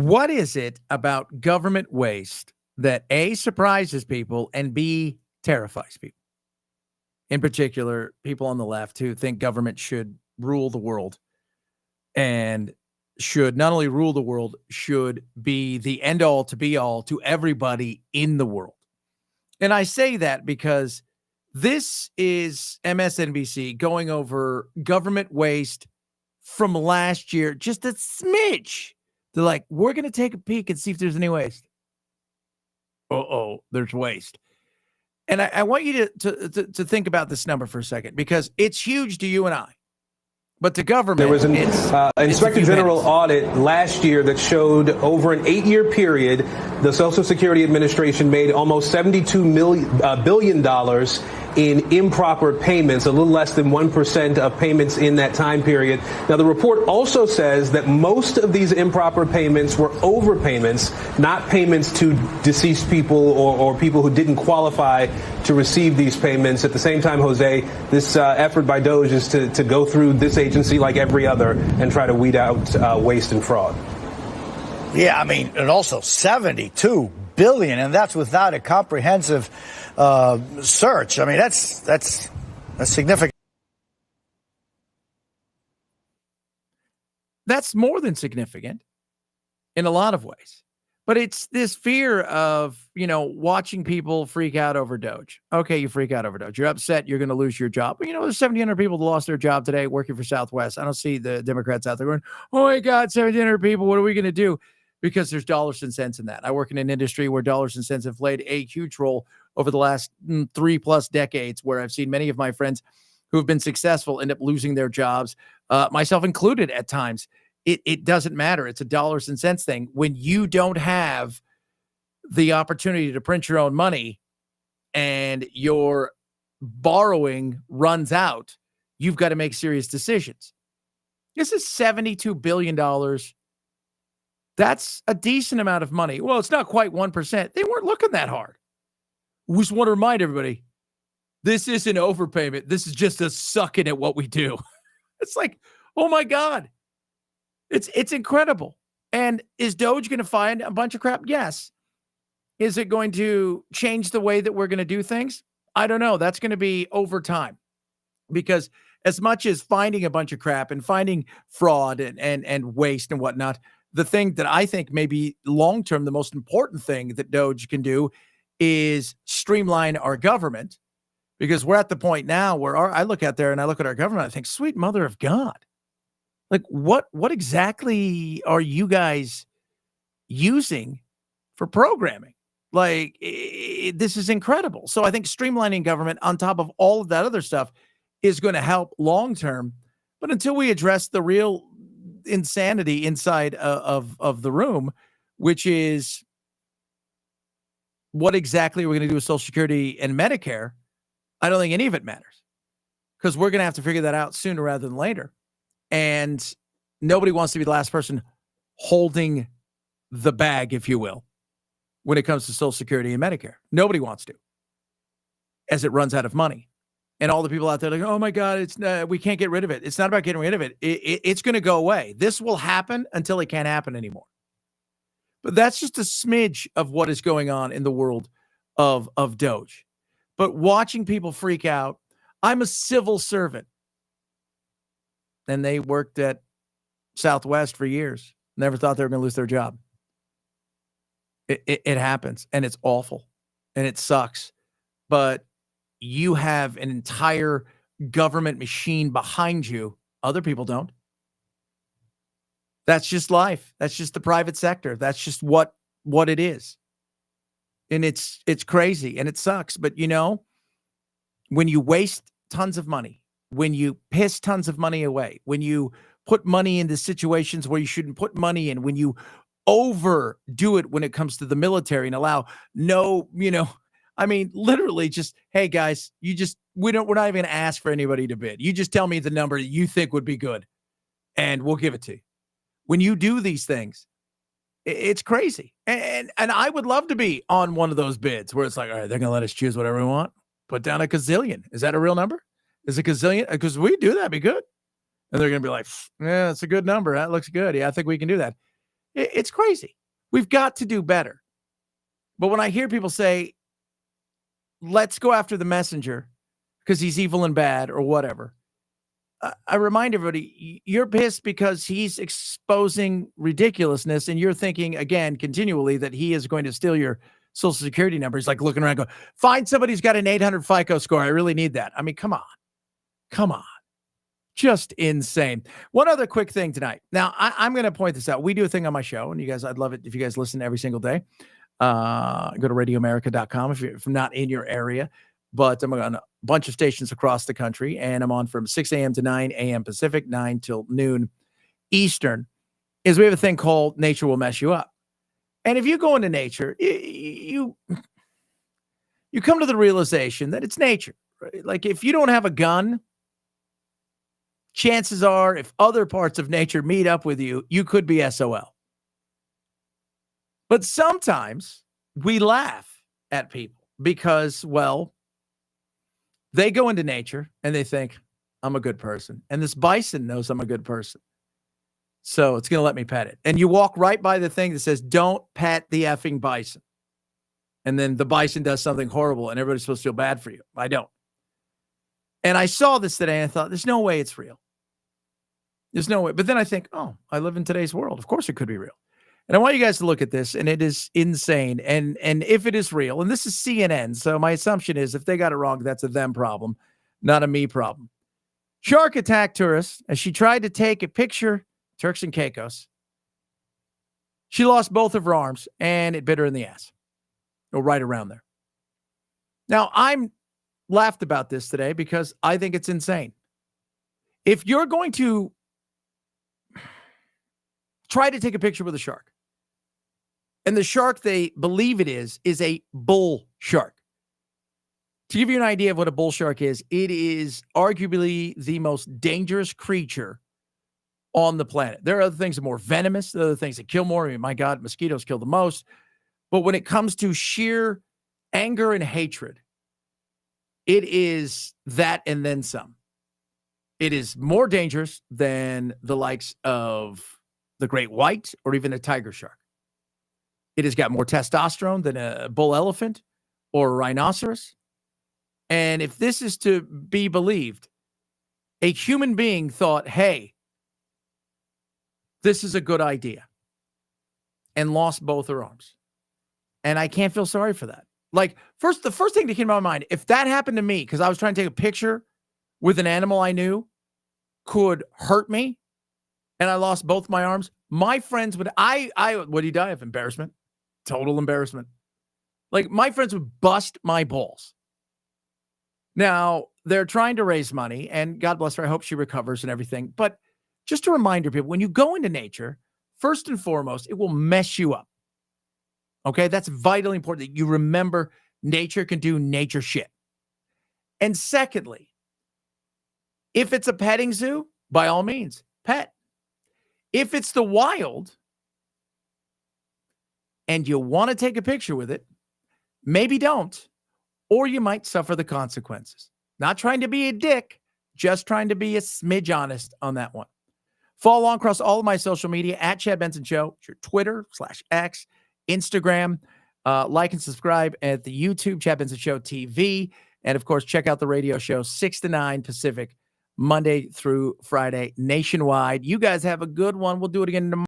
What is it about government waste that A, surprises people, and B, terrifies people? In particular, people on the left who think government should rule the world and should not only rule the world, should be the end all to be all to everybody in the world. And I say that because this is MSNBC going over government waste from last year, just a smidge. They're like, we're going to take a peek and see if there's any waste. There's waste. And I want you to think about this number for a second, because it's huge to you and I. But the government, there was an Inspector General audit last year that showed over an 8-year period, the Social Security Administration made almost $72 billion in improper payments, a little less than 1% of payments in that time period. Now, the report also says that most of these improper payments were overpayments, not payments to deceased people or people who didn't qualify to receive these payments. At the same time, Jose, this effort by DOJ is to go through this agency like every other and try to weed out waste and fraud. Yeah, I mean, and also $72 billion, and that's without a comprehensive search. I mean, that's significant. That's more than significant in a lot of ways. But it's this fear of, watching people freak out over Doge. Okay, you freak out over Doge. You're upset. You're going to lose your job. But, there's 1,700 people that lost their job today working for Southwest. I don't see the Democrats out there going, oh, my God, 1,700 people. What are we going to do? Because there's dollars and cents in that. I work in an industry where dollars and cents have played a huge role over the last 3+ decades, where I've seen many of my friends who have been successful end up losing their jobs, myself included at times. It doesn't matter. It's a dollars and cents thing. When you don't have the opportunity to print your own money and your borrowing runs out, you've got to make serious decisions. This is $72 billion. That's a decent amount of money. Well, it's not quite 1%. They weren't looking that hard. We just want to remind everybody, this isn't overpayment. This is just us sucking at what we do. It's like, oh my God. It's incredible. And is Doge going to find a bunch of crap? Yes. Is it going to change the way that we're going to do things? I don't know. That's going to be over time. Because as much as finding a bunch of crap and finding fraud and waste and whatnot, the thing that I think maybe long-term, the most important thing that Doge can do is streamline our government, because we're at the point now where I look out there and I look at our government, I think, sweet mother of God. Like, what exactly are you guys using for programming? Like, this is incredible. So I think streamlining government on top of all of that other stuff is going to help long-term. But until we address the real insanity inside of the room, which is what exactly we're going to do with Social Security and Medicare, I don't think any of it matters, because we're going to have to figure that out sooner rather than later. And nobody wants to be the last person holding the bag, if you will, when it comes to Social Security and Medicare. Nobody wants to, as it runs out of money. And all the people out there like, oh my God, we can't get rid of it. It's not about getting rid of it. It's going to go away. This will happen until it can't happen anymore. But that's just a smidge of what is going on in the world of Doge. But watching people freak out, I'm a civil servant. And they worked at Southwest for years. Never thought they were going to lose their job. It happens, and it's awful, and it sucks. But you have an entire government machine behind you. Other people don't. That's just life. That's just the private sector. That's just what it is. And it's crazy, and it sucks. But, when you waste tons of money, when you piss tons of money away, when you put money into situations where you shouldn't put money in, when you overdo it when it comes to the military and allow literally just, hey guys, we're not even going to ask for anybody to bid. You just tell me the number that you think would be good and we'll give it to you. When you do these things, it's crazy. And I would love to be on one of those bids where it's like, all right, they're going to let us choose whatever we want. Put down a gazillion. Is that a real number? Is a gazillion? Because we do that, be good. And they're going to be like, yeah, that's a good number. That looks good. Yeah, I think we can do that. It's crazy. We've got to do better. But when I hear people say, let's go after the messenger because he's evil and bad or whatever, I remind everybody, you're pissed because he's exposing ridiculousness, and you're thinking, again, continually that he is going to steal your Social Security number. He's like looking around going, find somebody who's got an 800 FICO score. I really need that. I mean, come on. Come on. Just insane. One other quick thing tonight. Now, I'm going to point this out. We do a thing on my show, and you guys, I'd love it if you guys listen every single day. Go to radioamerica.com if you're not in your area. But I'm on a bunch of stations across the country, and I'm on from 6 a.m. to 9 a.m. Pacific, 9 till noon Eastern. Is we have a thing called Nature Will Mess You Up. And if you go into nature, you come to the realization that it's nature. Right? Like if you don't have a gun, chances are if other parts of nature meet up with you, you could be SOL. But sometimes we laugh at people because, well, they go into nature and they think, I'm a good person. And this bison knows I'm a good person. So it's going to let me pet it. And you walk right by the thing that says, don't pet the effing bison. And then the bison does something horrible and everybody's supposed to feel bad for you. I don't. And I saw this today and I thought, there's no way it's real. There's no way. But then I think, oh, I live in today's world. Of course it could be real. And I want you guys to look at this, and it is insane. And if it is real, and this is CNN, so my assumption is if they got it wrong, that's a them problem, not a me problem. Shark attacked tourists as she tried to take a picture, Turks and Caicos. She lost both of her arms, and it bit her in the ass, or right around there. Now, I'm laughed about this today because I think it's insane. If you're going to try to take a picture with a shark, and the shark they believe it is a bull shark. To give you an idea of what a bull shark is, it is arguably the most dangerous creature on the planet. There are other things that are more venomous, there are other things that kill more. I mean, my God, mosquitoes kill the most. But when it comes to sheer anger and hatred, it is that and then some. It is more dangerous than the likes of the great white or even a tiger shark. It has got more testosterone than a bull elephant or a rhinoceros. And if this is to be believed, a human being thought, hey, this is a good idea, and lost both her arms. And I can't feel sorry for that. Like, the first thing that came to my mind, if that happened to me, because I was trying to take a picture with an animal I knew could hurt me, and I lost both my arms, my friends would, would he die of embarrassment? Total embarrassment. Like, my friends would bust my balls. Now, they're trying to raise money, and God bless her, I hope she recovers and everything. But just a reminder, people, when you go into nature, first and foremost, it will mess you up. Okay? That's vitally important that you remember nature can do nature shit. And secondly, if it's a petting zoo, by all means, pet. If it's the wild and you want to take a picture with it, maybe don't, or you might suffer the consequences. Not trying to be a dick, just trying to be a smidge honest on that one. Follow along across all of my social media at Chad Benson Show, your Twitter /X, Instagram. Like and subscribe at the YouTube, Chad Benson Show TV. And of course, check out the radio show 6 to 9 Pacific, Monday through Friday, nationwide. You guys have a good one. We'll do it again tomorrow.